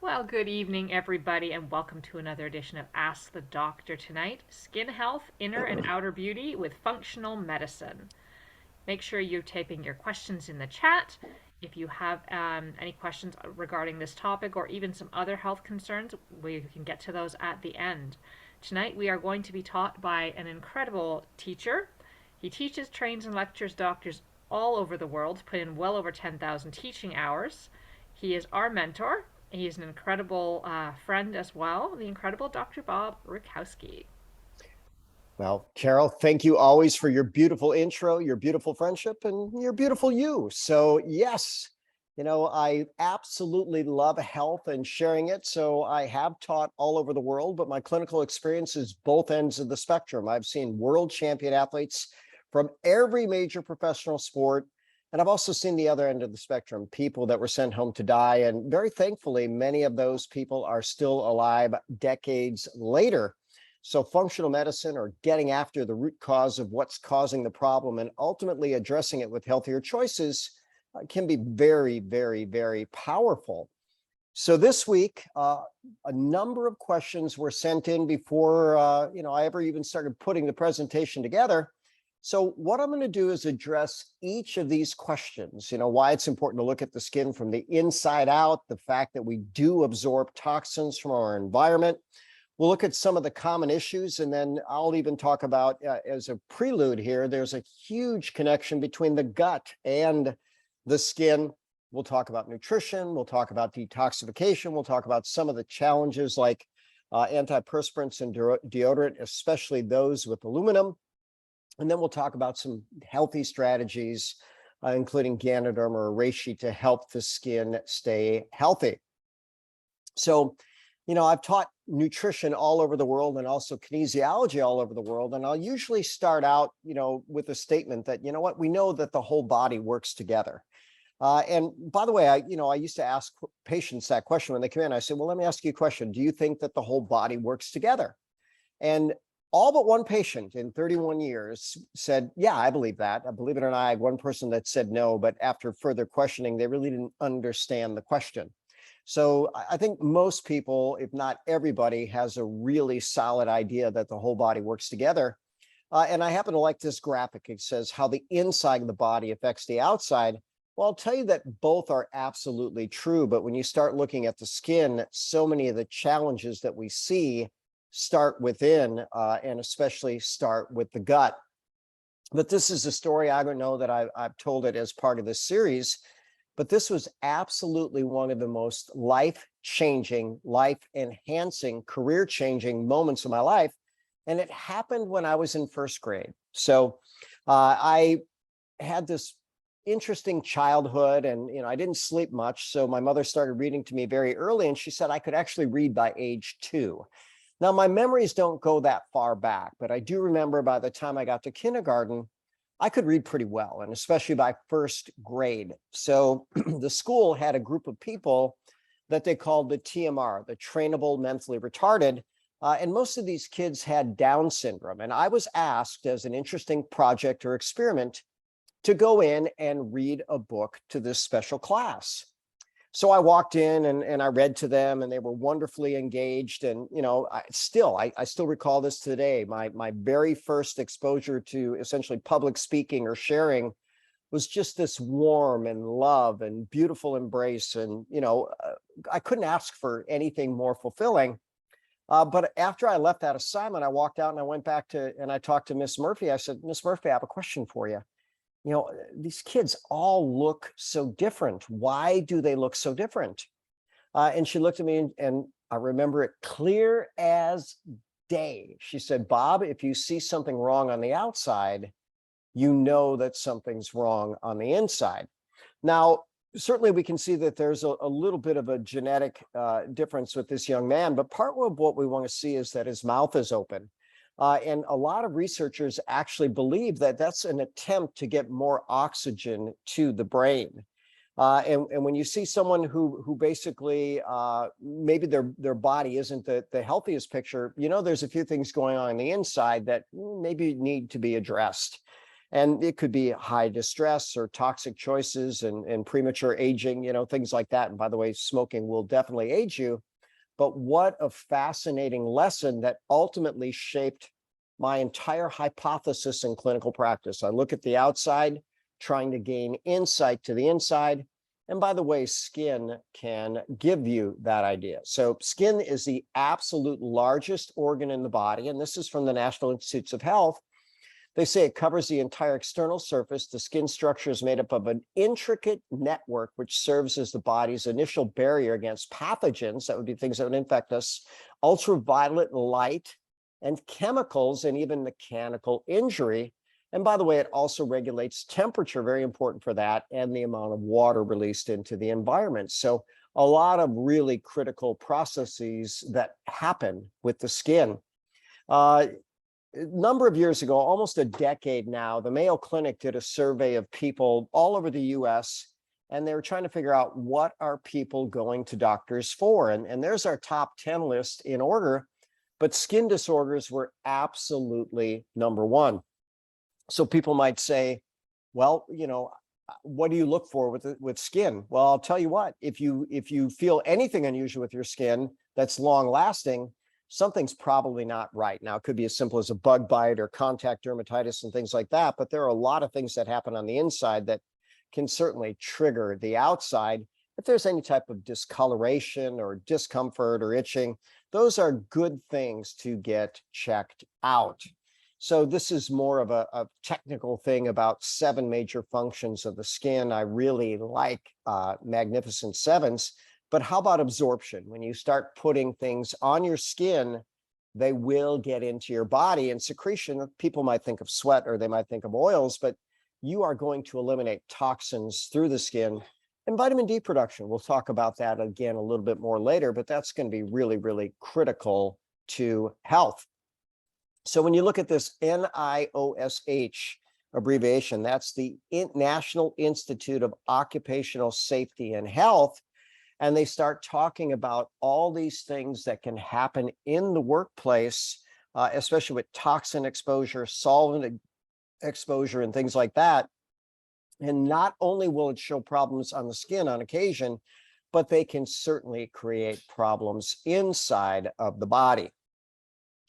Well, good evening, everybody, and welcome to another edition of Ask the Doctor tonight. Skin health, inner and outer beauty with functional medicine. Make sure you're typing your questions in the chat. If you have any questions regarding this topic or even some other health concerns, we can get to those at the end. Tonight, we are going to be taught by an incredible teacher. He teaches, trains, and lectures doctors all over the world, put in well over 10,000 teaching hours. He is our mentor. He is an incredible friend as well, the incredible Dr. Bob Rakowski. Well, Carol, thank you always for your beautiful intro, your beautiful friendship, and your beautiful you. So, yes, I absolutely love health and sharing it. So, I have taught all over the world, but my clinical experience is both ends of the spectrum. I've seen world champion athletes from every major professional sport. And I've also seen the other end of the spectrum, people that were sent home to die. And very thankfully, many of those people are still alive decades later. So functional medicine, or getting after the root cause of what's causing the problem and ultimately addressing it with healthier choices, can be very, very, very powerful. So this week, a number of questions were sent in before I ever even started putting the presentation together. So what I'm going to do is address each of these questions, why it's important to look at the skin from the inside out, the fact that we do absorb toxins from our environment. We'll look at some of the common issues, and then I'll even talk about, as a prelude here, there's a huge connection between the gut and the skin. We'll talk about nutrition. We'll talk about detoxification. We'll talk about some of the challenges like antiperspirants and deodorant, especially those with aluminum. And then we'll talk about some healthy strategies, including Ganoderma or reishi, to help the skin stay healthy. So, I've taught nutrition all over the world and also kinesiology all over the world. And I'll usually start out, with a statement that, we know that the whole body works together. And by the way, I used to ask patients that question when they come in. I said, well, let me ask you a question. Do you think that the whole body works together? And all but one patient in 31 years said, yeah, I believe that. Believe it or not, I had one person that said no, but after further questioning, they really didn't understand the question. So I think most people, if not everybody, has a really solid idea that the whole body works together. And I happen to like this graphic. It says how the inside of the body affects the outside. Well, I'll tell you that both are absolutely true. But when you start looking at the skin, so many of the challenges that we see start within, and especially start with the gut. But this is a story, I don't know that I've told it as part of this series, but this was absolutely one of the most life-changing, life-enhancing, career-changing moments of my life. And it happened when I was in first grade. So I had this interesting childhood, and I didn't sleep much. So my mother started reading to me very early, and she said I could actually read by age 2. Now, my memories don't go that far back, but I do remember by the time I got to kindergarten, I could read pretty well, and especially by first grade. So the school had a group of people that they called the TMR, the trainable mentally retarded. And most of these kids had Down syndrome. And I was asked, as an interesting project or experiment, to go in and read a book to this special class. So I walked in and I read to them, and they were wonderfully engaged. And, I still recall this today. My very first exposure to essentially public speaking or sharing was just this warm and love and beautiful embrace. And, I couldn't ask for anything more fulfilling. But after I left that assignment, I walked out and I went back and I talked to Miss Murphy. I said, Miss Murphy, I have a question for you. These kids all look so different. Why do they look so different? And she looked at me, and I remember it clear as day. She said, Bob, if you see something wrong on the outside, you know that something's wrong on the inside. Now, certainly we can see that there's a little bit of a genetic difference with this young man, but part of what we want to see is that his mouth is open. And a lot of researchers actually believe that that's an attempt to get more oxygen to the brain. And when you see someone who basically maybe their body isn't the healthiest picture, there's a few things going on the inside that maybe need to be addressed. And it could be high distress or toxic choices and premature aging, things like that. And by the way, smoking will definitely age you. But what a fascinating lesson that ultimately shaped my entire hypothesis in clinical practice. I look at the outside, trying to gain insight to the inside. And by the way, skin can give you that idea. So, skin is the absolute largest organ in the body. And this is from the National Institutes of Health. They say it covers the entire external surface. The skin structure is made up of an intricate network, which serves as the body's initial barrier against pathogens, that would be things that would infect us, ultraviolet light, and chemicals, and even mechanical injury. And by the way, it also regulates temperature, very important for that, and the amount of water released into the environment. So a lot of really critical processes that happen with the skin. A number of years ago, almost a decade now, the Mayo Clinic did a survey of people all over the US, and they were trying to figure out what are people going to doctors for. And there's our top 10 list in order, but skin disorders were absolutely number one. So people might say, well, what do you look for with skin? Well, I'll tell you what, if you feel anything unusual with your skin that's long lasting, something's probably not right. Now, it could be as simple as a bug bite or contact dermatitis and things like that, but there are a lot of things that happen on the inside that can certainly trigger the outside. If there's any type of discoloration or discomfort or itching, those are good things to get checked out. So this is more of a technical thing about 7 major functions of the skin. I really like Magnificent Sevens. But how about absorption? When you start putting things on your skin, they will get into your body. And secretion, people might think of sweat or they might think of oils, but you are going to eliminate toxins through the skin. And vitamin D production, we'll talk about that again a little bit more later, but that's going to be really, really critical to health. So when you look at this NIOSH abbreviation, that's the National Institute of Occupational Safety and Health. And they start talking about all these things that can happen in the workplace, especially with toxin exposure, solvent exposure, and things like that. And not only will it show problems on the skin on occasion, but they can certainly create problems inside of the body.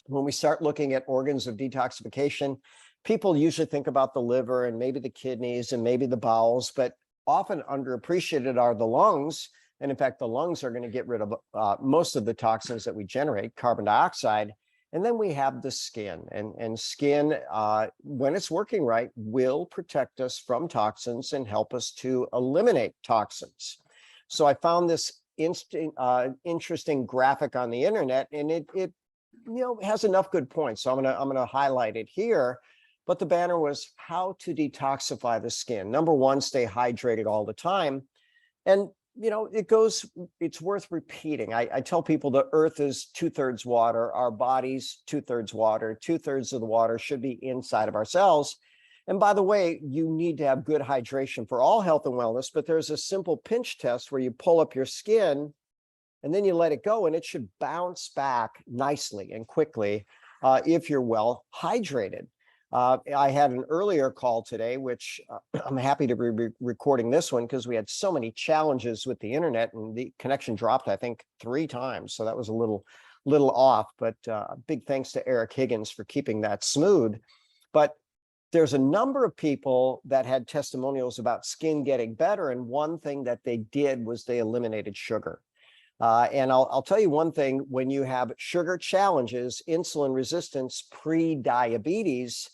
When we start looking at organs of detoxification, people usually think about the liver and maybe the kidneys and maybe the bowels, but often underappreciated are the lungs. And in fact, the lungs are going to get rid of most of the toxins that we generate, carbon dioxide. And then we have the skin. And skin, when it's working right, will protect us from toxins and help us to eliminate toxins. So I found this interesting graphic on the internet, and it has enough good points. So I'm gonna highlight it here. But the banner was how to detoxify the skin. Number one, stay hydrated all the time. And it's worth repeating. I tell people the earth is 2/3 water, our body's 2/3 water, 2/3 of the water should be inside of our cells. And by the way, you need to have good hydration for all health and wellness, but there's a simple pinch test where you pull up your skin and then you let it go, and it should bounce back nicely and quickly if you're well hydrated. I had an earlier call today, which I'm happy to be recording this one because we had so many challenges with the internet and the connection dropped, I think, 3 times. So that was a little off, but big thanks to Eric Higgins for keeping that smooth. But there's a number of people that had testimonials about skin getting better. And one thing that they did was they eliminated sugar. And I'll tell you one thing, when you have sugar challenges, insulin resistance, pre-diabetes,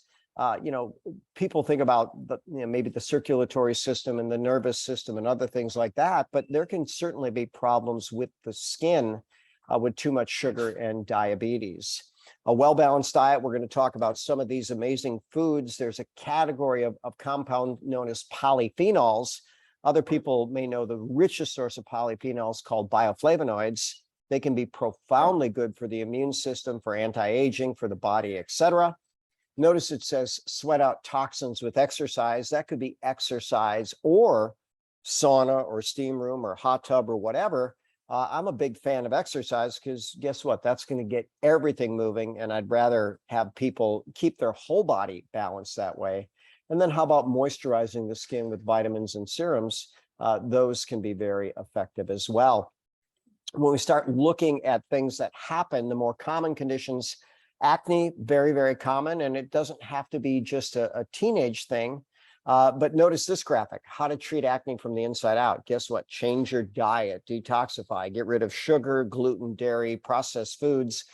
people think about maybe the circulatory system and the nervous system and other things like that, but there can certainly be problems with the skin with too much sugar and diabetes. A well-balanced diet, we're going to talk about some of these amazing foods. There's a category of compound known as polyphenols. Other people may know the richest source of polyphenols called bioflavonoids. They can be profoundly good for the immune system, for anti-aging, for the body, etc. Notice it says sweat out toxins with exercise. That could be exercise or sauna or steam room or hot tub or whatever. I'm a big fan of exercise because guess what? That's going to get everything moving. And I'd rather have people keep their whole body balanced that way. And then how about moisturizing the skin with vitamins and serums? Those can be very effective as well. When we start looking at things that happen, the more common conditions, acne, very, very common, and it doesn't have to be just a teenage thing. But notice this graphic, how to treat acne from the inside out. Guess what? Change your diet, detoxify, get rid of sugar, gluten, dairy, processed foods.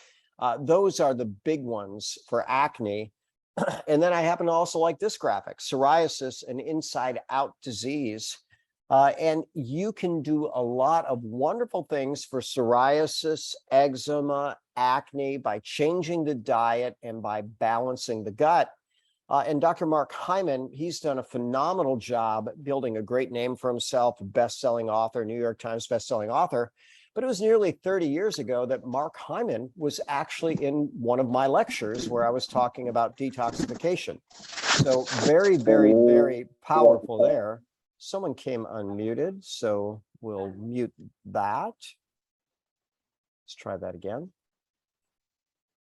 Those are the big ones for acne. And then I happen to also like this graphic, psoriasis, an inside out disease. And you can do a lot of wonderful things for psoriasis, eczema, acne by changing the diet and by balancing the gut. And Dr. Mark Hyman, he's done a phenomenal job building a great name for himself, best-selling author, New York Times best-selling author. But it was nearly 30 years ago that Mark Hyman was actually in one of my lectures where I was talking about detoxification. So very, very, very powerful there. Someone came unmuted, so we'll mute that. Let's try that again.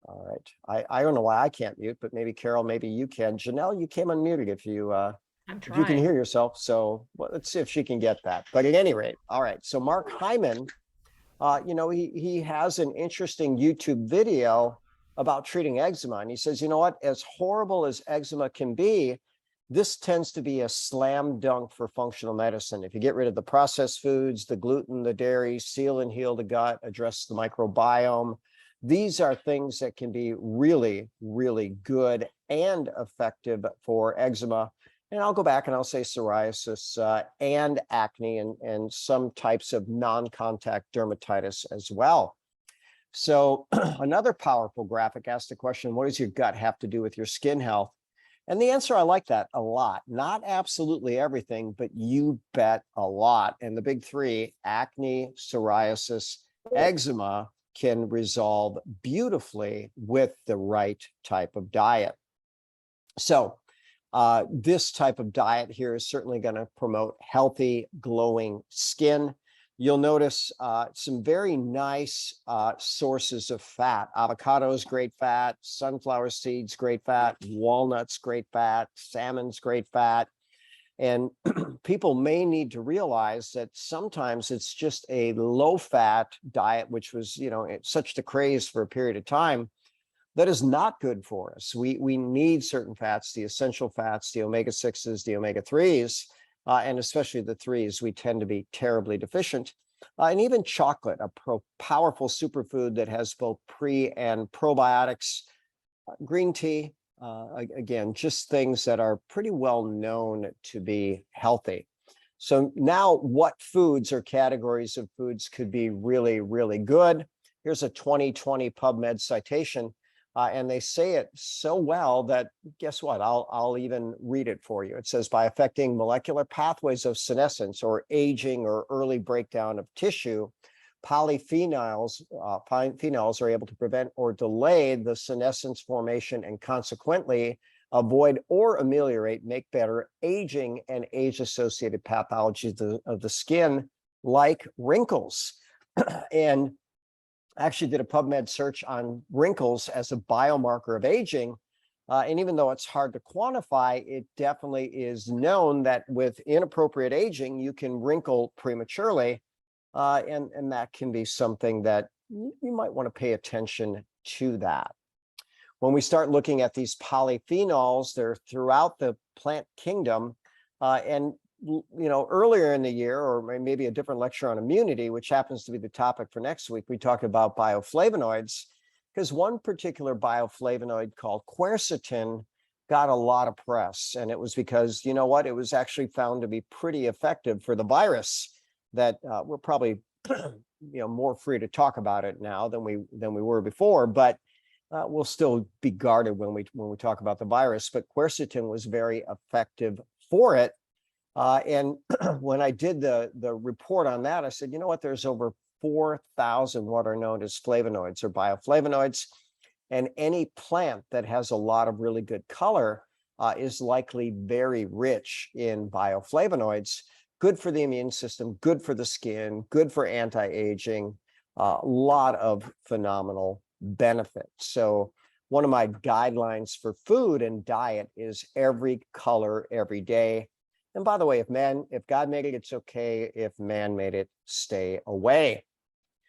All right. I don't know why I can't mute, but maybe Carol, maybe you can. Janelle, you came unmuted if you can hear yourself. So well, let's see if she can get that. But at any rate, all right. So Mark Hyman, he has an interesting YouTube video about treating eczema. And he says, you know what, as horrible as eczema can be, this tends to be a slam dunk for functional medicine. If you get rid of the processed foods, the gluten, the dairy, seal and heal the gut, address the microbiome, these are things that can be really, really good and effective for eczema. And I'll go back and I'll say psoriasis and acne and some types of non-contact dermatitis as well. So another powerful graphic asks the question, what does your gut have to do with your skin health? And the answer, I like that a lot. Not absolutely everything, but you bet a lot. And the big three, acne, psoriasis, eczema, can resolve beautifully with the right type of diet. So this type of diet here is certainly going to promote healthy, glowing skin. You'll notice some very nice sources of fat. Avocados, great fat. Sunflower seeds, great fat. Walnuts, great fat. Salmon's great fat. And people may need to realize that sometimes it's just a low-fat diet, which was, such the craze for a period of time, that is not good for us. We need certain fats, the essential fats, the omega-6s, the omega-3s, and especially the threes, we tend to be terribly deficient. And even chocolate, a powerful superfood that has both pre and probiotics, green tea, again, just things that are pretty well known to be healthy. So now what foods or categories of foods could be really, really good? Here's a 2020 PubMed citation. And they say it so well that guess what? I'll even read it for you. It says, by affecting molecular pathways of senescence or aging or early breakdown of tissue, polyphenols are able to prevent or delay the senescence formation and consequently avoid or ameliorate, make better aging and age-associated pathologies of the skin like wrinkles. And actually did a PubMed search on wrinkles as a biomarker of aging. And even though it's hard to quantify, it definitely is known that with inappropriate aging, you can wrinkle prematurely. And that can be something that you might want to pay attention to that. When we start looking at these polyphenols, they're throughout the plant kingdom. And earlier in the year, or maybe a different lecture on immunity, which happens to be the topic for next week, we talked about bioflavonoids, because one particular bioflavonoid called quercetin got a lot of press. And it was because, it was actually found to be pretty effective for the virus that we're probably, more free to talk about it now than we were before, but we'll still be guarded when we talk about the virus. But quercetin was very effective for it. And when I did the report on that, I said, you know what, there's over 4,000 what are known as flavonoids or bioflavonoids. And any plant that has a lot of really good color is likely very rich in bioflavonoids, good for the immune system, good for the skin, good for anti-aging, a lot of phenomenal benefits. So one of my guidelines for food and diet is every color every day. And by the way, if God made it, it's okay. If man made it, stay away.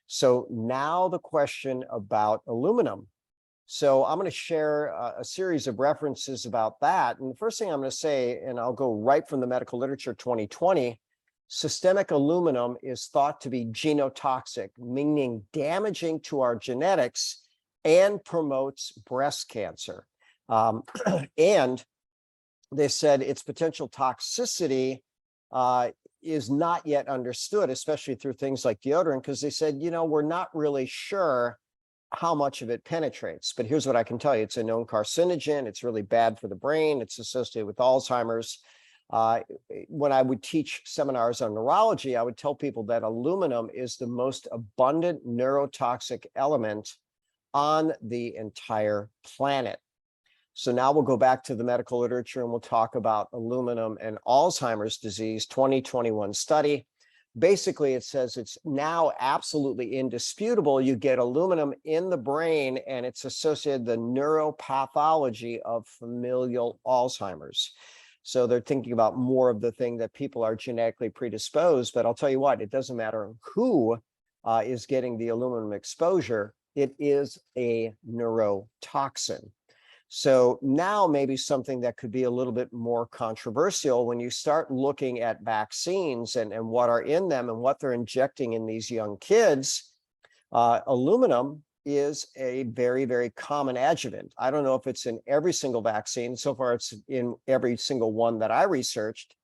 So now the question about aluminum. So I'm going to share a series of references about that. And the first thing I'm going to say, and I'll go right from the medical literature 2020, systemic aluminum is thought to be genotoxic, meaning damaging to our genetics and promotes breast cancer. And they said its potential toxicity is not yet understood, especially through things like deodorant, because they said, we're not really sure how much of it penetrates. But here's what I can tell you. It's a known carcinogen. It's really bad for the brain. It's associated with Alzheimer's. When I would teach seminars on neurology, I would tell people that aluminum is the most abundant neurotoxic element on the entire planet. So now we'll go back to the medical literature and we'll talk about aluminum and Alzheimer's disease 2021 study. Basically, it says it's now absolutely indisputable. You get aluminum in the brain and it's associated with the neuropathology of familial Alzheimer's. So they're thinking about more of the thing that people are genetically predisposed. But I'll tell you what, it doesn't matter who is getting the aluminum exposure. It is a neurotoxin. So now maybe something that could be a little bit more controversial when you start looking at vaccines and what are in them and what they're injecting in these young kids. Aluminum is a very, very common adjuvant. I don't know if it's in every single vaccine. So far, it's in every single one that I researched,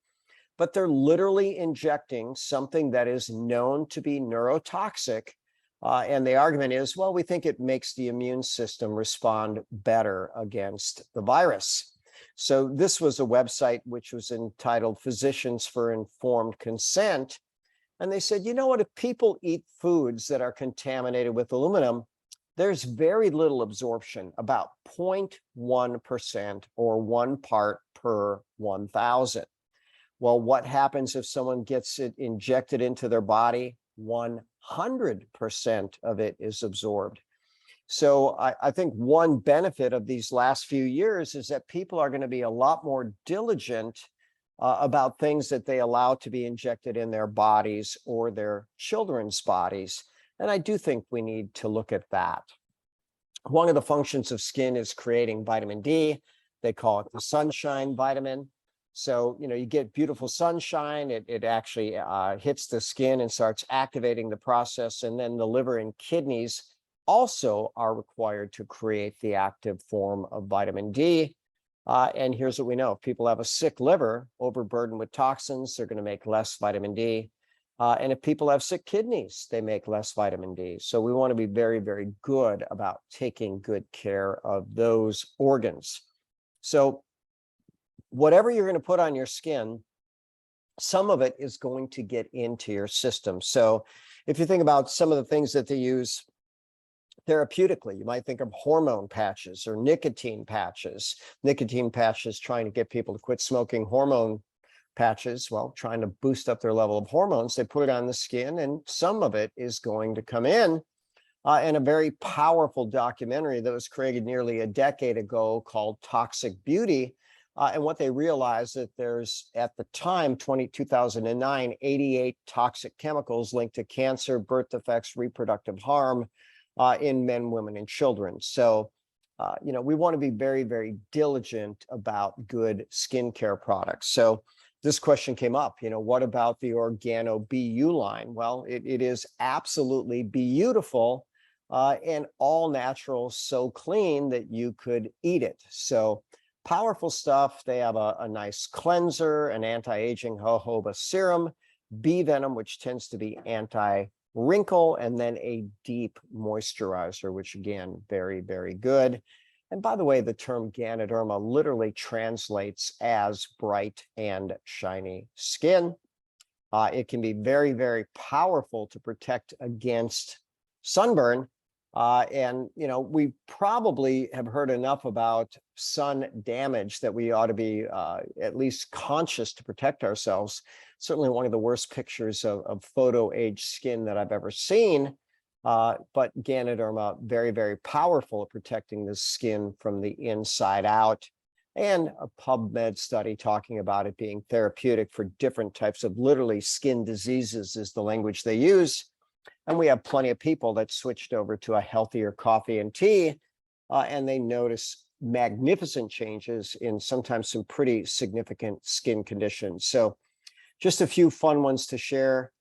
but they're literally injecting something that is known to be neurotoxic. And the argument is, well, we think it makes the immune system respond better against the virus. So this was a website which was entitled Physicians for Informed Consent. And they said, if people eat foods that are contaminated with aluminum, there's very little absorption, about 0.1% or 1 part per 1,000. Well, what happens if someone gets it injected into their body? 100% of it is absorbed. So I think one benefit of these last few years is that people are going to be a lot more diligent about things that they allow to be injected in their bodies or their children's bodies. And I do think we need to look at that. One of the functions of skin is creating vitamin D. They call it the sunshine vitamin. So, you get beautiful sunshine, it actually hits the skin and starts activating the process. And then the liver and kidneys also are required to create the active form of vitamin D. And here's what we know. If people have a sick liver, overburdened with toxins, they're going to make less vitamin D. And if people have sick kidneys, they make less vitamin D. So we want to be very, very good about taking good care of those organs. So whatever you're going to put on your skin, some of it is going to get into your system. So if you think about some of the things that they use therapeutically, you might think of hormone patches or nicotine patches. Nicotine patches trying to get people to quit smoking, hormone patches, well, trying to boost up their level of hormones. They put it on the skin and some of it is going to come in. And a very powerful documentary that was created nearly a decade ago called Toxic Beauty. And what they realized that there's, at the time, 2009, 88 toxic chemicals linked to cancer, birth defects, reproductive harm in men, women, and children. So, we want to be very, very diligent about good skincare products. So this question came up, what about the Organo BU line? Well, it is absolutely beautiful and all natural, so clean that you could eat it. So powerful stuff. They have a nice cleanser, an anti-aging jojoba serum, bee venom, which tends to be anti-wrinkle, and then a deep moisturizer, which again, very, very good. And by the way, the term Ganoderma literally translates as bright and shiny skin. It can be very, very powerful to protect against sunburn. And we probably have heard enough about sun damage that we ought to be at least conscious to protect ourselves. Certainly one of the worst pictures of photo age skin that I've ever seen. But Ganoderma, very, very powerful at protecting the skin from the inside out. And a PubMed study talking about it being therapeutic for different types of literally skin diseases is the language they use. And we have plenty of people that switched over to a healthier coffee and tea, and they notice magnificent changes in sometimes some pretty significant skin conditions. So just a few fun ones to share.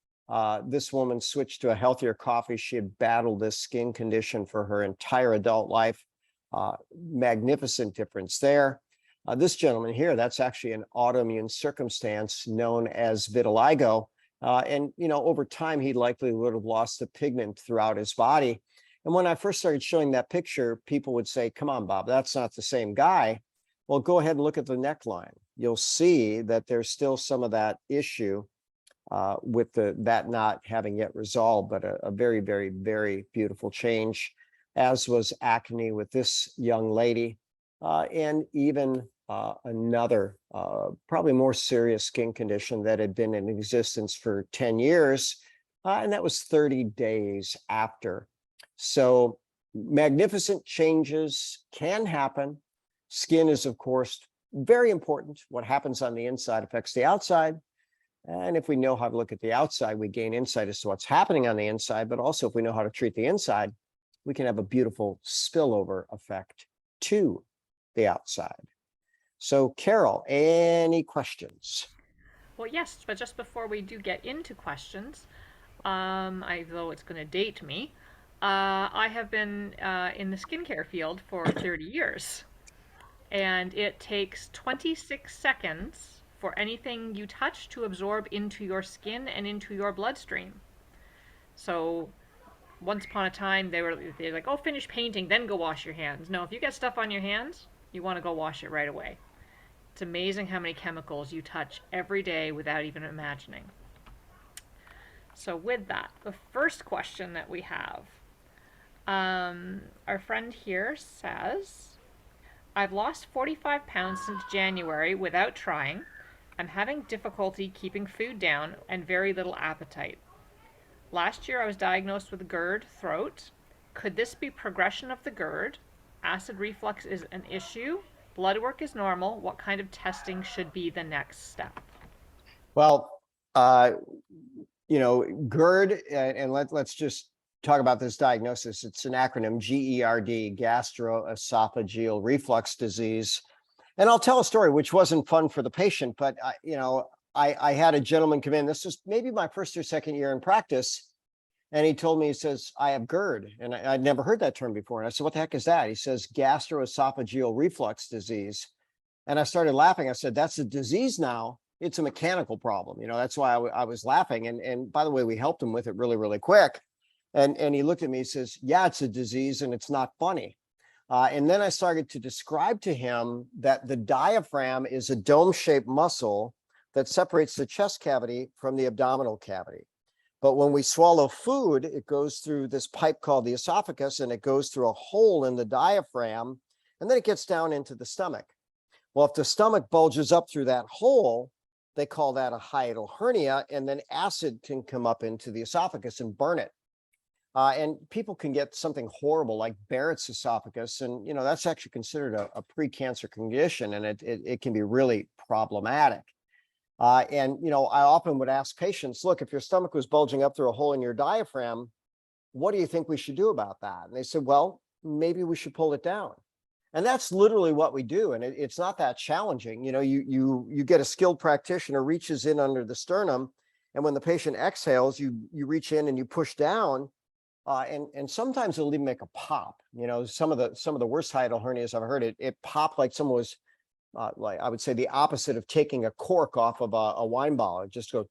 This woman switched to a healthier coffee. She had battled this skin condition for her entire adult life. Magnificent difference there. This gentleman here, that's actually an autoimmune circumstance known as vitiligo. And, over time, he likely would have lost the pigment throughout his body. And when I first started showing that picture, people would say, come on, Bob, that's not the same guy. Well, go ahead and look at the neckline. You'll see that there's still some of that issue with that not having yet resolved, but a very, very, very beautiful change, as was acne with this young lady, and even another probably more serious skin condition that had been in existence for 10 years, and that was 30 days after. So magnificent changes can happen. Skin is, of course, very important. What happens on the inside affects the outside. And if we know how to look at the outside, we gain insight as to what's happening on the inside. But also, if we know how to treat the inside, we can have a beautiful spillover effect to the outside. So, Carol, any questions? Well, yes, but just before we do get into questions, though it's going to date me, I have been in the skincare field for 30 years, and it takes 26 seconds for anything you touch to absorb into your skin and into your bloodstream. So once upon a time, they're like, oh, finish painting, then go wash your hands. No, if you get stuff on your hands, you want to go wash it right away. It's amazing how many chemicals you touch every day without even imagining. So with that, the first question that we have, our friend here says, I've lost 45 pounds since January without trying. I'm having difficulty keeping food down and very little appetite. Last year I was diagnosed with GERD throat. Could this be progression of the GERD? Acid reflux is an issue. Blood work is normal. What kind of testing should be the next step? Well, GERD, and let's just talk about this diagnosis. It's an acronym, GERD, gastroesophageal reflux disease. And I'll tell a story which wasn't fun for the patient, but I had a gentleman come in. This was maybe my first or second year in practice. And he told me, he says, I have GERD. And I'd never heard that term before. And I said, what the heck is that? He says, gastroesophageal reflux disease. And I started laughing. I said, that's a disease now. It's a mechanical problem. That's why I was laughing. And by the way, we helped him with it really, really quick. And he looked at me, he says, yeah, it's a disease and it's not funny. And then I started to describe to him that the diaphragm is a dome-shaped muscle that separates the chest cavity from the abdominal cavity. But when we swallow food, it goes through this pipe called the esophagus, and it goes through a hole in the diaphragm, and then it gets down into the stomach. Well, if the stomach bulges up through that hole, they call that a hiatal hernia, and then acid can come up into the esophagus and burn it. And people can get something horrible like Barrett's esophagus, and that's actually considered a pre-cancer condition, and it can be really problematic. And I often would ask patients, look, if your stomach was bulging up through a hole in your diaphragm, what do you think we should do about that? And they said, well, maybe we should pull it down. And that's literally what we do, and it's not that challenging. You get a skilled practitioner reaches in under the sternum, and when the patient exhales, you reach in and you push down. And sometimes it'll even make a pop. Some of the worst hiatal hernias I've heard, it popped like someone was like, I would say, the opposite of taking a cork off of a wine bottle. It just go,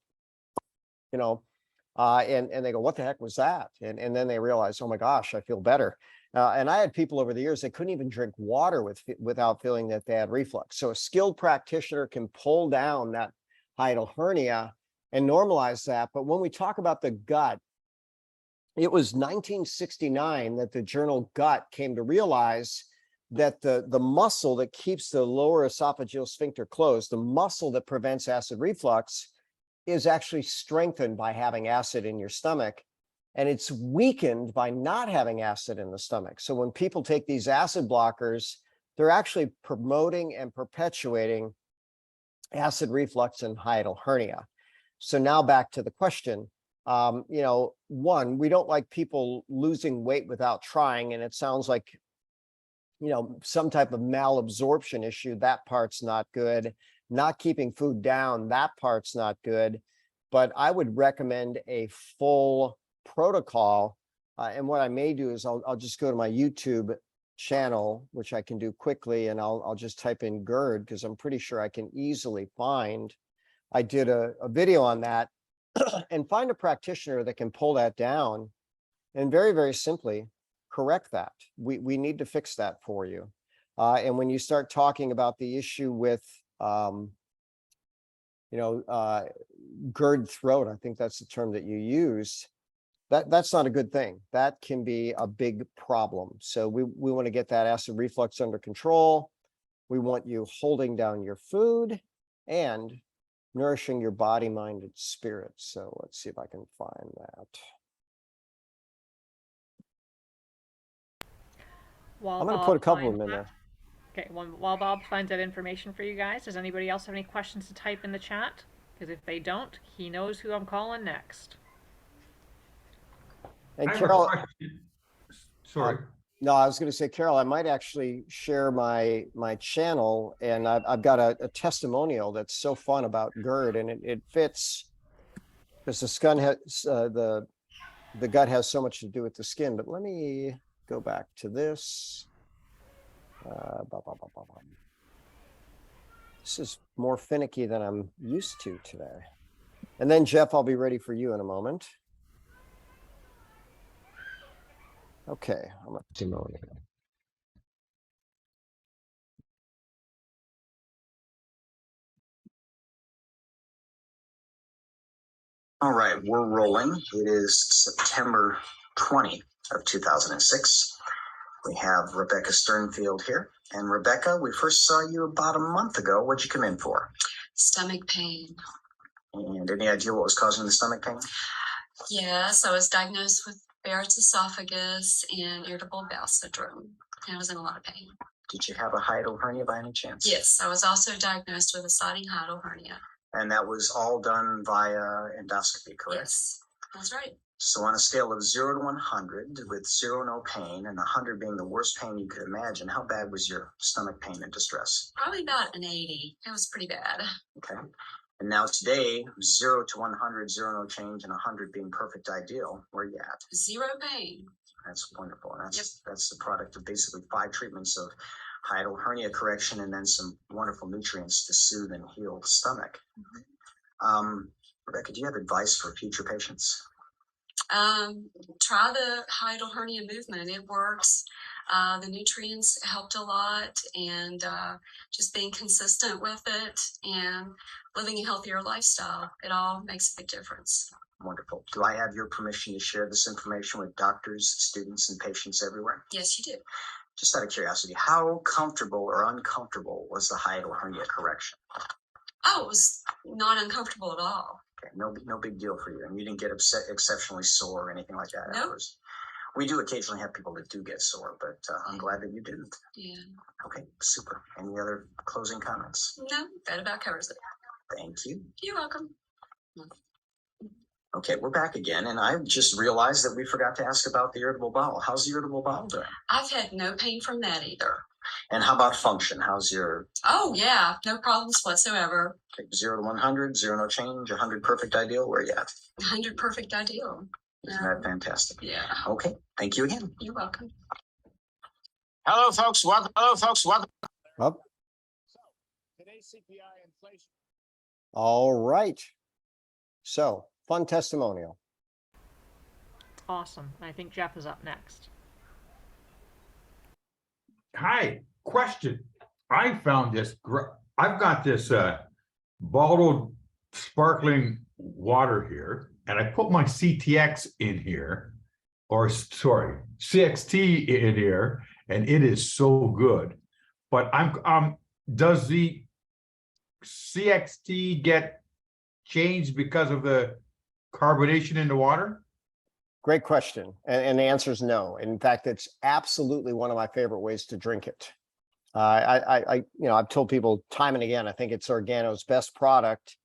and they go, what the heck was that? And then they realize, oh my gosh, I feel better. And I had people over the years that couldn't even drink water without feeling that they had reflux. So a skilled practitioner can pull down that hiatal hernia and normalize that. But when we talk about the gut, it was 1969 that the journal Gut came to realize that the muscle that keeps the lower esophageal sphincter closed, the muscle that prevents acid reflux, is actually strengthened by having acid in your stomach. and it's weakened by not having acid in the stomach. So when people take these acid blockers, they're actually promoting and perpetuating acid reflux and hiatal hernia. So now back to the question. One, we don't like people losing weight without trying, and it sounds like some type of malabsorption issue. That part's not good. Not keeping food down, that part's not good. But I would recommend a full protocol. And what I may do is I'll just go to my YouTube channel, which I can do quickly, and I'll just type in GERD, because I'm pretty sure I can easily find. I did a video on that and find a practitioner that can pull that down and very, very simply correct that. We need to fix that for you. And when you start talking about the issue with GERD throat, I think that's the term that you use, that's not a good thing. That can be a big problem. So we want to get that acid reflux under control. We want you holding down your food and nourishing your body, mind, and spirit. So let's see if I can find that. I'm going to put a couple of them in there. Okay, while Bob finds that information for you guys, does anybody else have any questions to type in the chat? Because if they don't, he knows who I'm calling next. And Carol, sorry. No, I was going to say, Carol, I might actually share my channel, and I've got a testimonial that's so fun about GERD, and it fits because the skin has the gut has so much to do with the skin. But let me go back to this. This is more finicky than I'm used to today. And then Jeff, I'll be ready for you in a moment. Okay, I'm going to testimonial. All right, we're rolling. It is September 20 of 2006. We have Rebecca Sternfield here. And Rebecca, we first saw you about a month ago. What'd you come in for? Stomach pain. And any idea what was causing the stomach pain? Yes, I was diagnosed with Barrett's esophagus and irritable bowel syndrome. And I was in a lot of pain. Did you have a hiatal hernia by any chance? Yes, I was also diagnosed with a sliding hiatal hernia. And that was all done via endoscopy, correct? Yes, that's right. So on a scale of 0 to 100, with 0 no pain and 100 being the worst pain you could imagine, how bad was your stomach pain and distress? Probably about an 80. It was pretty bad. Okay. And now today, 0 to 100, 0 no change, and 100 being perfect ideal, where are you at? 0 pain. That's wonderful. And that's the product of basically 5 treatments of hiatal hernia correction and then some wonderful nutrients to soothe and heal the stomach. Mm-hmm. Rebecca, do you have advice for future patients? Try the hiatal hernia movement. It works. The nutrients helped a lot, and just being consistent with it and living a healthier lifestyle, it all makes a big difference. Wonderful. Do I have your permission to share this information with doctors, students, and patients everywhere? Yes, you do. Just out of curiosity, how comfortable or uncomfortable was the hiatal hernia correction? Oh, it was not uncomfortable at all. Okay, no big deal for you, and you didn't get exceptionally sore or anything like that. No. Nope. We do occasionally have people that do get sore, but I'm glad that you didn't. Yeah. Okay, super. Any other closing comments? No, that about covers it. Thank you. You're welcome. Okay, we're back again, and I just realized that we forgot to ask about the irritable bowel. How's the irritable bowel doing? I've had no pain from that either. And how about function? How's your... Oh, yeah, no problems whatsoever. Okay, 0 to 100, 0 no change, 100 perfect ideal. Where are you at? 100 perfect ideal. Isn't that fantastic? Yeah. Okay, thank you again. You're welcome. Hello, folks. Welcome. Hello, folks. Welcome. Up. So, today's CPI inflation. All right. So, fun testimonial. Awesome. I think Jeff is up next. Hi, question. I found this, I've got this bottled sparkling water here, and I put my CTX in here, or sorry, CXT in here, and it is so good. But does the CXT get changed because of the carbonation in the water? Great question. And the answer is no. In fact, it's absolutely one of my favorite ways to drink it. I've told people time and again, I think it's Organo's best product.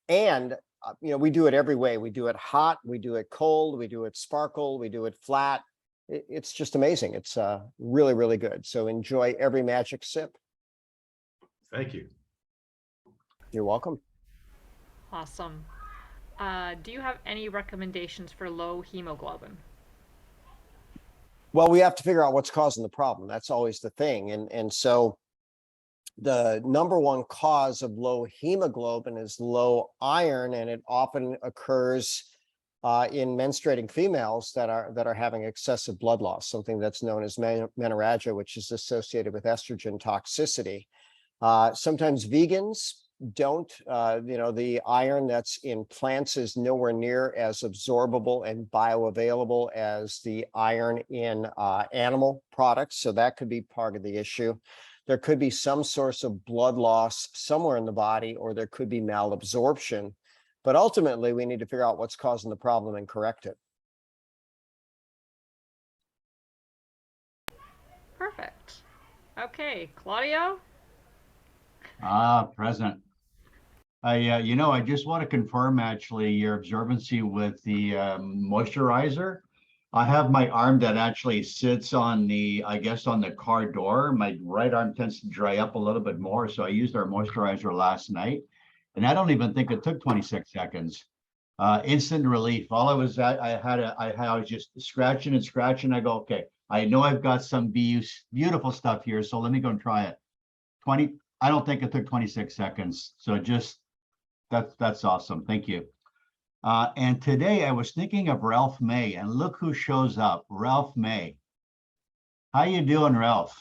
And, we do it every way. We do it hot, we do it cold, we do it sparkle, we do it flat. It's just amazing. It's really, really good. So enjoy every magic sip. Thank you. You're welcome. Awesome. Do you have any recommendations for low hemoglobin? Well, we have to figure out what's causing the problem. That's always the thing. And so the number one cause of low hemoglobin is low iron, and it often occurs in menstruating females that are having excessive blood loss, something that's known as menorrhagia, which is associated with estrogen toxicity. Sometimes vegans don't, the iron that's in plants is nowhere near as absorbable and bioavailable as the iron in animal products. So that could be part of the issue. There could be some source of blood loss somewhere in the body, or there could be malabsorption. But ultimately, we need to figure out what's causing the problem and correct it. Perfect. Okay, Claudio? Present. I just want to confirm actually your observancy with the moisturizer. I have my arm that actually sits on I guess on the car door. My right arm tends to dry up a little bit more. So I used our moisturizer last night, and I don't even think it took 26 seconds. Instant relief. All I was I was just scratching and scratching. I go, okay, I know I've got some beautiful stuff here. So let me go and try it. I don't think it took 26 seconds. So that's awesome. Thank you. And today I was thinking of Ralph May, and look who shows up, Ralph May. How you doing, Ralph?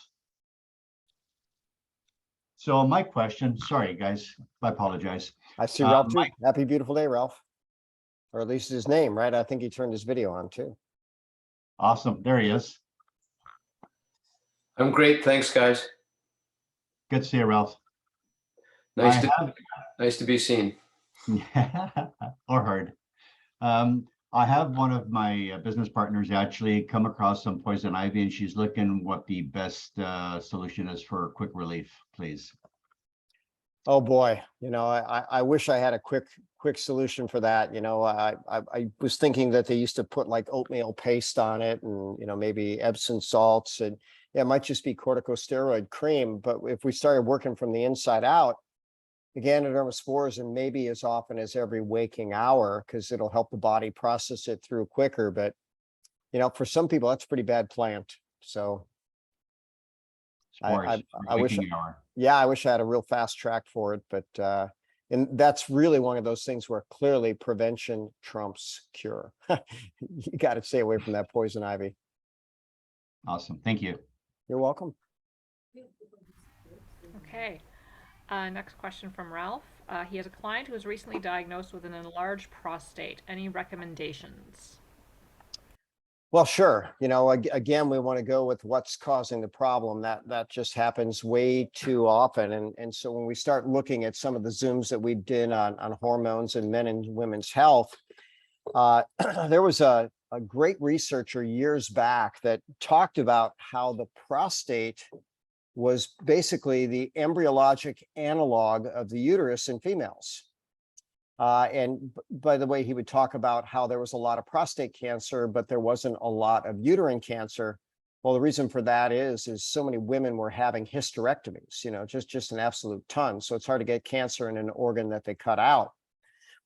So my question, sorry guys, I apologize. I see Ralph too. Happy beautiful day, Ralph. Or at least his name, right? I think he turned his video on too. Awesome, there he is. I'm great, thanks, guys. Good to see you, Ralph. Nice to be seen. Or heard. I have one of my business partners actually come across some poison ivy, and she's looking what the best solution is for quick relief, please. Oh boy, I wish I had a quick solution for that. I was thinking that they used to put like oatmeal paste on it, and maybe Epsom salts, and yeah, it might just be corticosteroid cream. But if we started working from the inside out, the Ganoderma spores, and maybe as often as every waking hour, because it'll help the body process it through quicker. But for some people, that's a pretty bad plant. So Spores, I wish, yeah, I wish I had a real fast track for it. But and that's really one of those things where clearly prevention trumps cure. You got to stay away from that poison ivy. Awesome, thank you. You're welcome. Okay. Next question from Ralph. He has a client who was recently diagnosed with an enlarged prostate. Any recommendations? Well, sure. Again, we want to go with what's causing the problem. That just happens way too often. And so when we start looking at some of the Zooms that we did on hormones and men and women's health, there was a great researcher years back that talked about how the prostate was basically the embryologic analog of the uterus in females. And by the way, he would talk about how there was a lot of prostate cancer, but there wasn't a lot of uterine cancer. Well, the reason for that is so many women were having hysterectomies, just an absolute ton. So it's hard to get cancer in an organ that they cut out.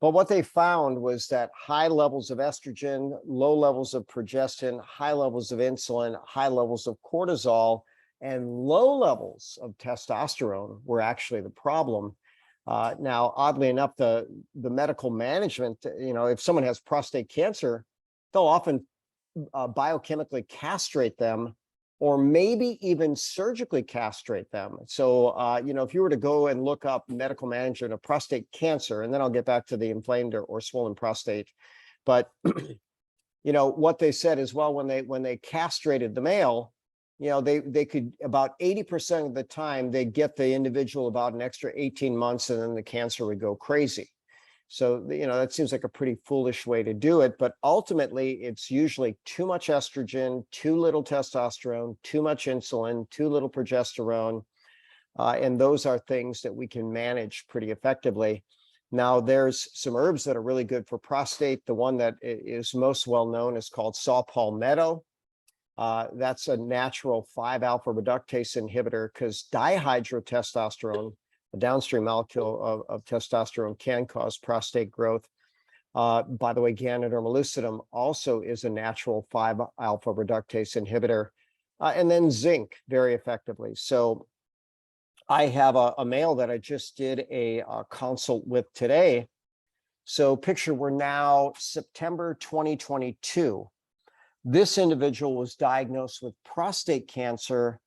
But what they found was that high levels of estrogen, low levels of progestin, high levels of insulin, high levels of cortisol, and low levels of testosterone were actually the problem. Now, oddly enough, the medical management, if someone has prostate cancer, they'll often biochemically castrate them, or maybe even surgically castrate them. So, if you were to go and look up medical management of prostate cancer, and then I'll get back to the inflamed or swollen prostate, but what they said is, well, when they castrated the male, they could about 80% of the time they get the individual about an extra 18 months, and then the cancer would go crazy. So, that seems like a pretty foolish way to do it, but ultimately it's usually too much estrogen, too little testosterone, too much insulin, too little progesterone. And those are things that we can manage pretty effectively. Now, there's some herbs that are really good for prostate. The one that is most well known is called saw palmetto. That's a natural 5-alpha reductase inhibitor because dihydrotestosterone, a downstream molecule of testosterone, can cause prostate growth. By the way, Ganoderma lucidum also is a natural 5-alpha reductase inhibitor. And then zinc very effectively. So I have a male that I just did a consult with today. So picture we're now September 2022. This individual was diagnosed with prostate cancer.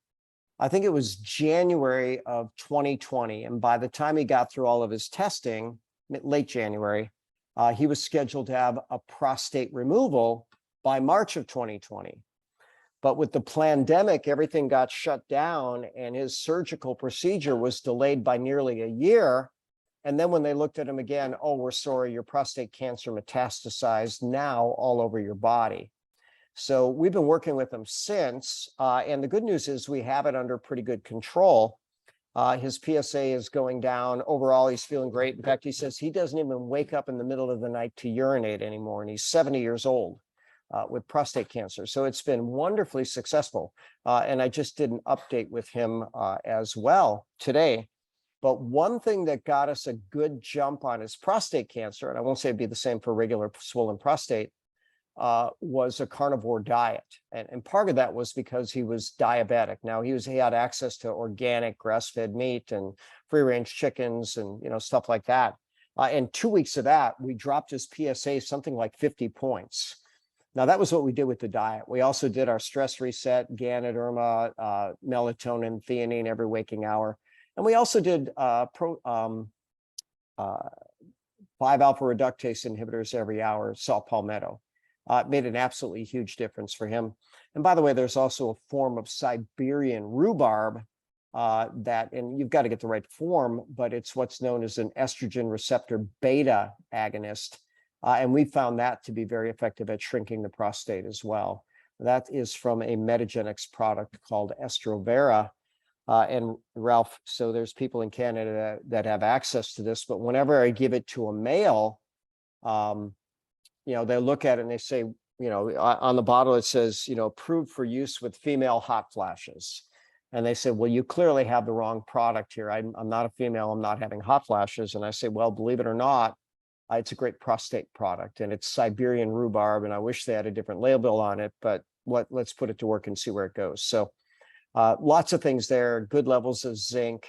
I think it was January of 2020. And by the time he got through all of his testing, late January, he was scheduled to have a prostate removal by March of 2020. But with the pandemic, everything got shut down and his surgical procedure was delayed by nearly a year. And then when they looked at him again, oh, we're sorry, your prostate cancer metastasized now all over your body. So we've been working with him since. And the good news is we have it under pretty good control. His PSA is going down. Overall, he's feeling great. In fact, he says he doesn't even wake up in the middle of the night to urinate anymore. And he's 70 years old. With prostate cancer. So it's been wonderfully successful. And I just did an update with him as well today. But one thing that got us a good jump on his prostate cancer, and I won't say it'd be the same for regular swollen prostate, was a carnivore diet. And part of that was because he was diabetic. Now he had access to organic grass-fed meat and free-range chickens and stuff like that. And 2 weeks of that, we dropped his PSA something like 50 points. Now, that was what we did with the diet. We also did our stress reset, Ganoderma, melatonin, theanine every waking hour. And we also did 5-alpha reductase inhibitors every hour, saw palmetto. It made an absolutely huge difference for him. And by the way, there's also a form of Siberian rhubarb and you've got to get the right form, but it's what's known as an estrogen receptor beta agonist. And we found that to be very effective at shrinking the prostate as well. That is from a Metagenics product called Estrovera. And Ralph, so there's people in Canada that have access to this, but whenever I give it to a male, they look at it and they say, on the bottle it says, approved for use with female hot flashes. And they say, well, you clearly have the wrong product here. I'm not a female, I'm not having hot flashes. And I say, well, believe it or not, it's a great prostate product and it's Siberian rhubarb. And I wish they had a different label on it, but let's put it to work and see where it goes. So lots of things there, good levels of zinc,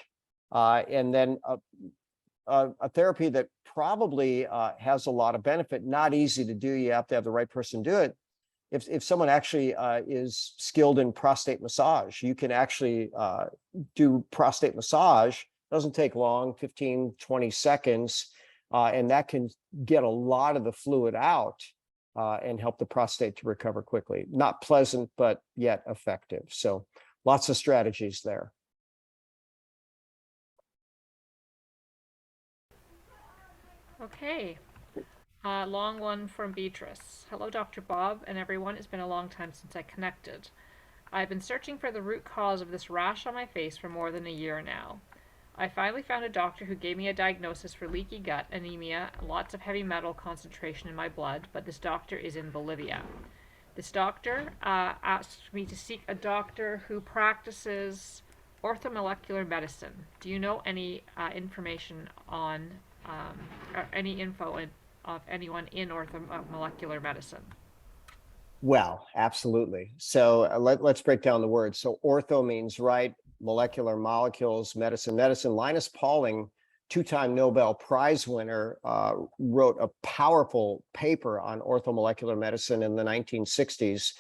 and then a therapy that probably has a lot of benefit, not easy to do. You have to have the right person do it. If someone actually is skilled in prostate massage, you can actually do prostate massage. It doesn't take long, 15, 20 seconds. And that can get a lot of the fluid out and help the prostate to recover quickly. Not pleasant, but yet effective. So lots of strategies there. Okay. Long one from Beatrice. Hello, Dr. Bob and everyone. It's been a long time since I connected. I've been searching for the root cause of this rash on my face for more than a year now. I finally found a doctor who gave me a diagnosis for leaky gut, anemia, lots of heavy metal concentration in my blood, but this doctor is in Bolivia. This doctor asked me to seek a doctor who practices orthomolecular medicine. Do you know any information on, or any info of anyone in orthomolecular medicine? Well, absolutely. So let's break down the words. So ortho means right, molecular, molecules, medicine. Linus Pauling, two-time Nobel Prize winner, wrote a powerful paper on orthomolecular medicine in the 1960s.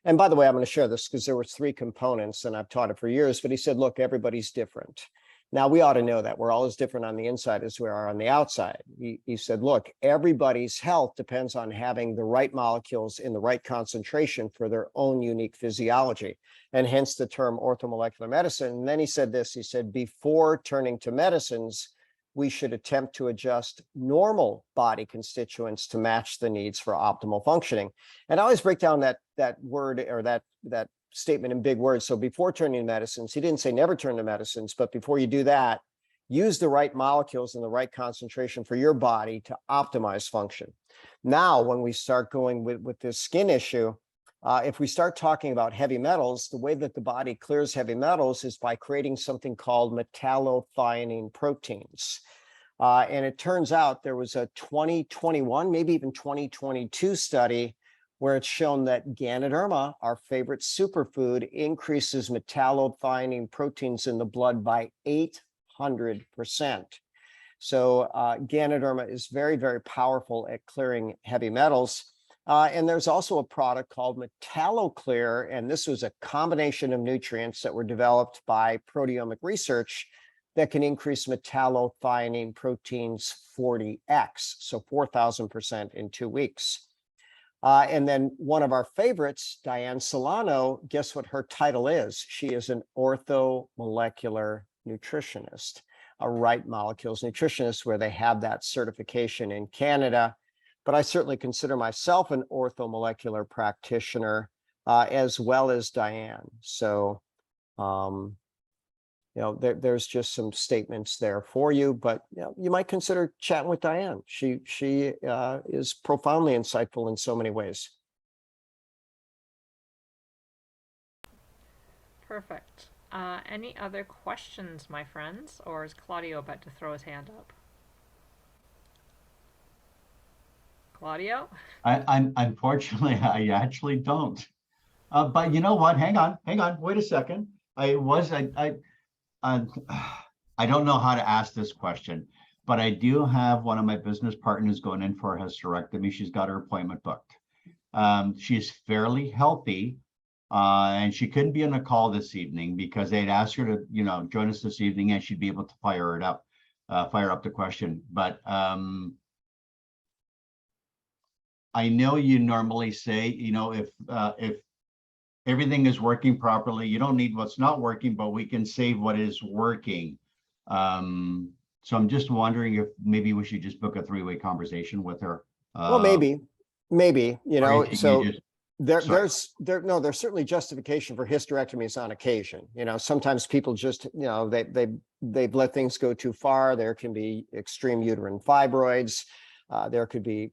And by the way, I'm going to share this because there were 3 components and I've taught it for years, but he said, look, everybody's different. Now, we ought to know that we're all as different on the inside as we are on the outside. He said, look, everybody's health depends on having the right molecules in the right concentration for their own unique physiology, and hence the term orthomolecular medicine. And then he said this, he said, before turning to medicines, we should attempt to adjust normal body constituents to match the needs for optimal functioning. And I always break down that word or that statement in big words. So before turning to medicines, he didn't say never turn to medicines, but before you do that, use the right molecules and the right concentration for your body to optimize function. Now, when we start going with this skin issue, if we start talking about heavy metals, the way that the body clears heavy metals is by creating something called metallothionein proteins. And it turns out there was a 2021, maybe even 2022 study where it's shown that Ganoderma, our favorite superfood, increases metallothionein proteins in the blood by 800%. So Ganoderma is very, very powerful at clearing heavy metals. And there's also a product called MetalloClear, and this was a combination of nutrients that were developed by proteomic research that can increase metallothionein proteins 40x, so 4,000% in 2 weeks. And then one of our favorites, Diane Solano, guess what her title is? She is an orthomolecular nutritionist, a Right Molecules nutritionist, where they have that certification in Canada. But I certainly consider myself an orthomolecular practitioner, as well as Diane. So, there's just some statements there for you, but you might consider chatting with Diane. She is profoundly insightful in so many ways. Perfect. Any other questions, my friends, or is Claudio about to throw his hand up? Claudio? I unfortunately, I actually don't. But you know what? Hang on, wait a second. I don't know how to ask this question, but I do have one of my business partners going in for a hysterectomy. She's got her appointment booked. She's fairly healthy, and she couldn't be on a call this evening because they'd asked her to, join us this evening, and she'd be able to fire up the question. But I know you normally say, if everything is working properly, you don't need what's not working, but we can save what is working. So I'm just wondering if maybe we should just book a 3-way conversation with her. Well, maybe, so there's certainly justification for hysterectomies on occasion. Sometimes people just, they've let things go too far. There can be extreme uterine fibroids. There could be,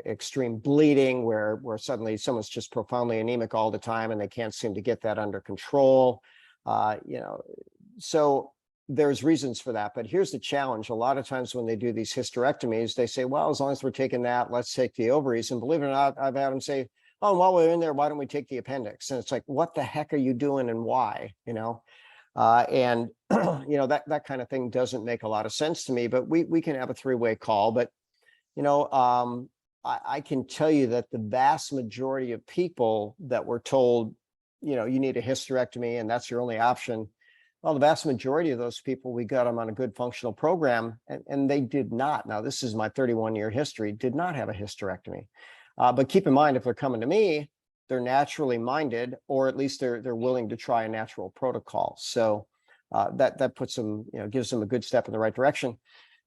extreme bleeding where suddenly someone's just profoundly anemic all the time and they can't seem to get that under control. So there's reasons for that. But here's the challenge. A lot of times when they do these hysterectomies, they say, well, as long as we're taking that, let's take the ovaries. And believe it or not, I've had them say, oh, while we're in there, why don't we take the appendix? And it's like, what the heck are you doing and why? And that kind of thing doesn't make a lot of sense to me, but we can have a 3-way call. But I can tell you that the vast majority of people that were told, you need a hysterectomy and that's your only option. Well, the vast majority of those people, we got them on a good functional program and they did not. Now, this is my 31-year history, did not have a hysterectomy. But keep in mind, if they're coming to me, they're naturally minded, or at least they're willing to try a natural protocol. So that puts them, gives them a good step in the right direction.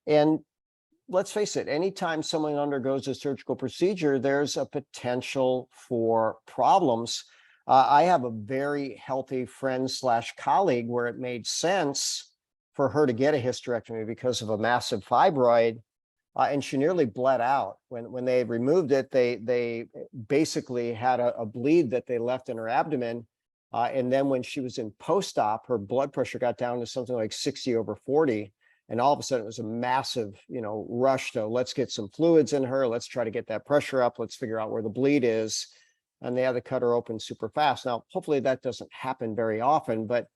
And let's face it, anytime someone undergoes a surgical procedure, there's a potential for problems. I have a very healthy friend/colleague where it made sense for her to get a hysterectomy because of a massive fibroid, and she nearly bled out. When they removed it, they basically had a bleed that they left in her abdomen, and then when she was in post-op, her blood pressure got down to something like 60/40. And all of a sudden it was a massive, rush to let's get some fluids in her. Let's try to get that pressure up. Let's figure out where the bleed is. And they had to cut her open super fast. Now, hopefully that doesn't happen very often, but,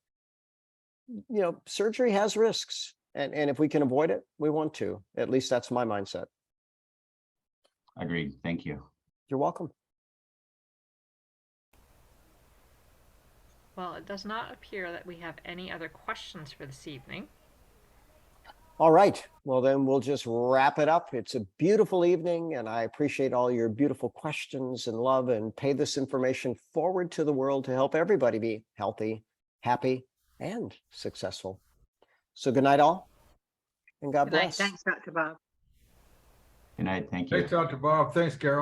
surgery has risks. And if we can avoid it, we want to. At least that's my mindset. Agreed. Thank you. You're welcome. Well, it does not appear that we have any other questions for this evening. All right. Well, then we'll just wrap it up. It's a beautiful evening, and I appreciate all your beautiful questions and love, and pay this information forward to the world to help everybody be healthy, happy, and successful. So good night, all. and God Good night. bless. Thanks, Dr. Bob. Good night. Thank you. Thanks, Dr. Bob. Thanks, Carol.